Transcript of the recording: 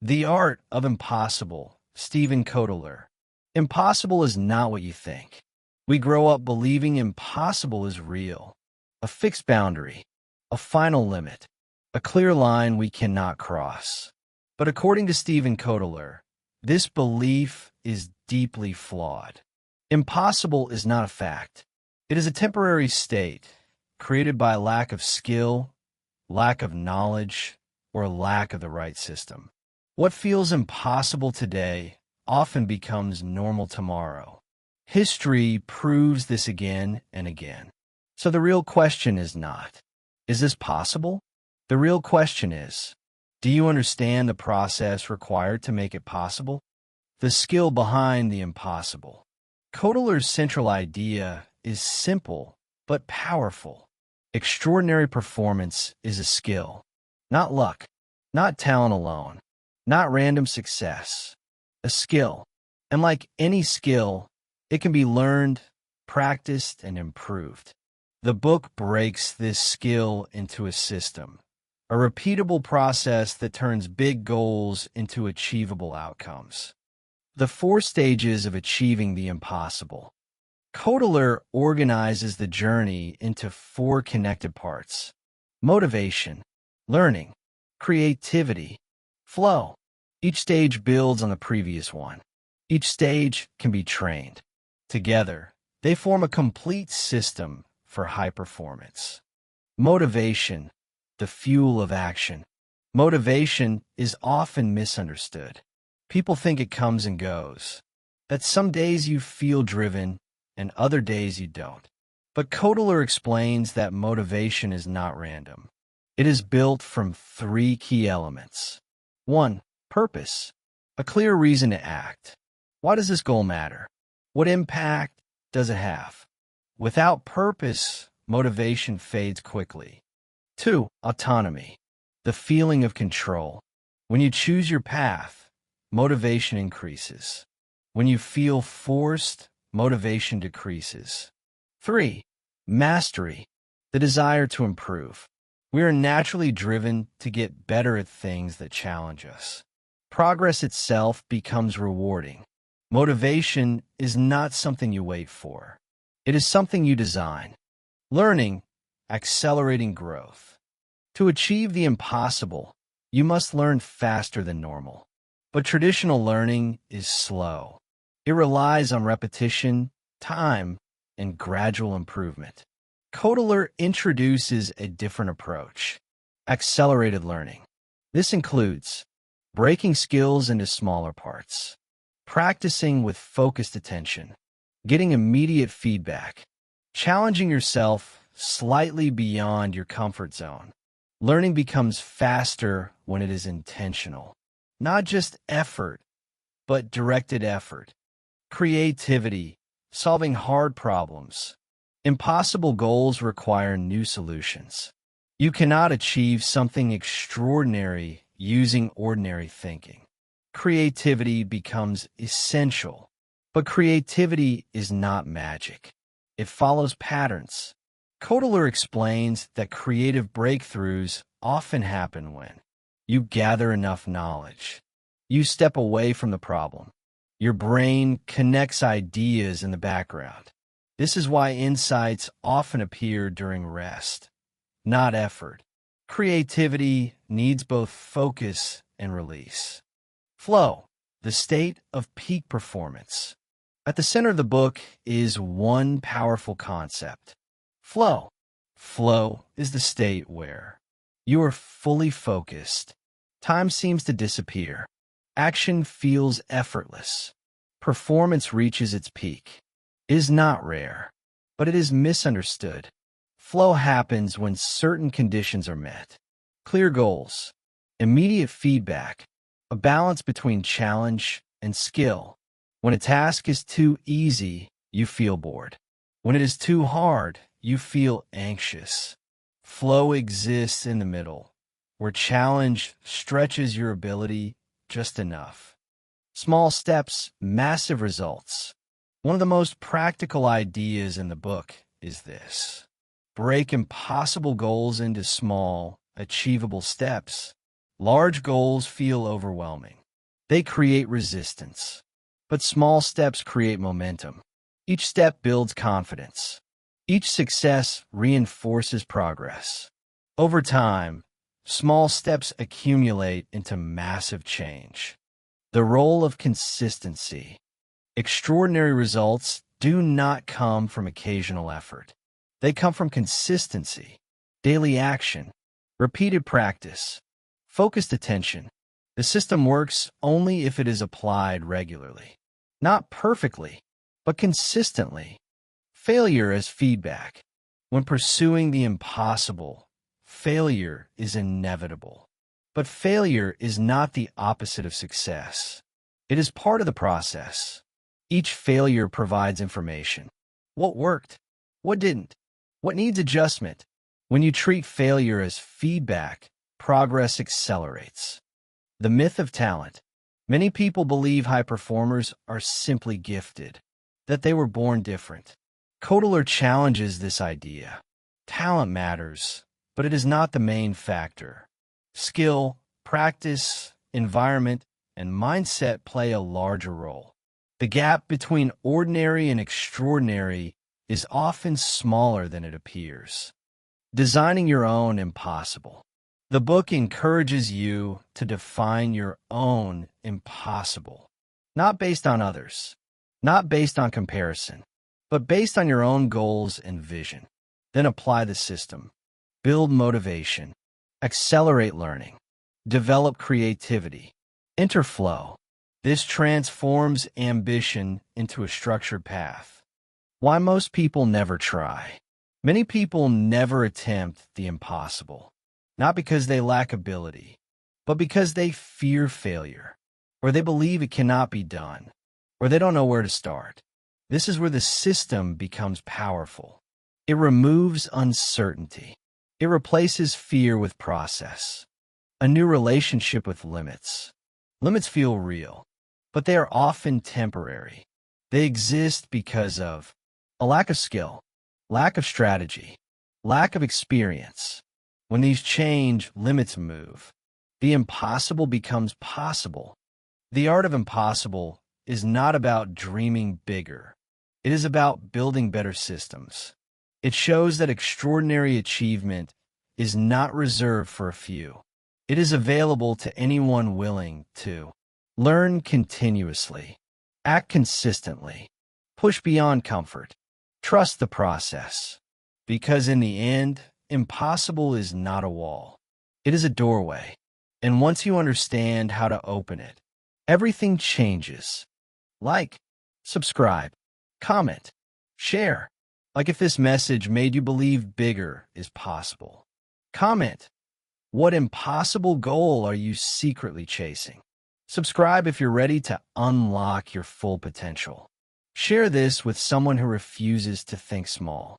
The Art of Impossible, Stephen Kotler. Impossible is not what you think. We grow up believing impossible is real. A fixed boundary, a final limit, a clear line we cannot cross. But according to Stephen Kotler, this belief is deeply flawed. Impossible is not a fact. It is a temporary state created by a lack of skill, lack of knowledge, or a lack of the right system. What feels impossible today often becomes normal tomorrow. History proves this again and again. So the real question is not, is this possible? The real question is, do you understand the process required to make it possible? The skill behind the impossible. Kotler's central idea is simple but powerful. Extraordinary performance is a skill, not luck, not talent alone, not random success. A skill. And like any skill, it can be learned, practiced, and improved. The book breaks this skill into a system, a repeatable process that turns big goals into achievable outcomes. The 4 stages of achieving the impossible. Kotler organizes the journey into 4 connected parts: motivation, learning, creativity, flow. Each stage builds on the previous one. Each stage can be trained. Together, they form a complete system for high performance. Motivation, the fuel of action. Motivation is often misunderstood. People think it comes and goes, that some days you feel driven and other days you don't. But Kotler explains that motivation is not random. It is built from 3 key elements. 1. Purpose. A clear reason to act. Why does this goal matter? What impact does it have? Without purpose, motivation fades quickly. 2. Autonomy. The feeling of control. When you choose your path, motivation increases. When you feel forced, motivation decreases. 3. Mastery. The desire to improve. We are naturally driven to get better at things that challenge us. Progress itself becomes rewarding. Motivation is not something you wait for. It is something you design. Learning, accelerating growth. To achieve the impossible, you must learn faster than normal. But traditional learning is slow. It relies on repetition, time, and gradual improvement. Kotler introduces a different approach: accelerated learning. This includes breaking skills into smaller parts, practicing with focused attention, getting immediate feedback, challenging yourself slightly beyond your comfort zone. Learning becomes faster when it is intentional. Not just effort, but directed effort. Creativity, solving hard problems. Impossible goals require new solutions. You cannot achieve something extraordinary using ordinary thinking. Creativity becomes essential, but creativity is not magic. It follows patterns. Kotler explains that creative breakthroughs often happen when you gather enough knowledge. You step away from the problem. Your brain connects ideas in the background. This is why insights often appear during rest, not effort. Creativity needs both focus and release. Flow, the state of peak performance. At the center of the book is one powerful concept: flow. Flow is the state where you are fully focused. Time seems to disappear. Action feels effortless. Performance reaches its peak. It is not rare, but it is misunderstood. Flow happens when certain conditions are met: clear goals, immediate feedback, a balance between challenge and skill. When a task is too easy, you feel bored. When it is too hard, you feel anxious. Flow exists in the middle, where challenge stretches your ability just enough. Small steps, massive results. One of the most practical ideas in the book is this: break impossible goals into small, achievable steps. Large goals feel overwhelming. They create resistance. But small steps create momentum. Each step builds confidence. Each success reinforces progress. Over time, small steps accumulate into massive change. The role of consistency. Extraordinary results do not come from occasional effort. They come from consistency, daily action, repeated practice, focused attention. The system works only if it is applied regularly. Not perfectly, but consistently. Failure as feedback. When pursuing the impossible, failure is inevitable. But failure is not the opposite of success. It is part of the process. Each failure provides information. What worked? What didn't? What needs adjustment? When you treat failure as feedback, progress accelerates. The myth of talent. Many people believe high performers are simply gifted, that they were born different. Kotler challenges this idea. Talent matters, but it is not the main factor. Skill, practice, environment, and mindset play a larger role. The gap between ordinary and extraordinary is often smaller than it appears. Designing your own impossible. The book encourages you to define your own impossible, not based on others, not based on comparison, but based on your own goals and vision. Then apply the system. Build motivation. Accelerate learning. Develop creativity. Enter flow. This transforms ambition into a structured path. Why most people never try. Many people never attempt the impossible, not because they lack ability, but because they fear failure, or they believe it cannot be done, or they don't know where to start. This is where the system becomes powerful. It removes uncertainty. It replaces fear with process. A new relationship with limits. Limits feel real, but they are often temporary. They exist because of a lack of skill, lack of strategy, lack of experience. When these change, limits move. The impossible becomes possible. The art of impossible is not about dreaming bigger. It is about building better systems. It shows that extraordinary achievement is not reserved for a few. It is available to anyone willing to learn continuously, act consistently, push beyond comfort, trust the process. Because in the end, impossible is not a wall. It is a doorway. And once you understand how to open it, everything changes. Like, subscribe, comment, share. Like if this message made you believe bigger is possible. Comment. What impossible goal are you secretly chasing? Subscribe if you're ready to unlock your full potential. Share this with someone who refuses to think small.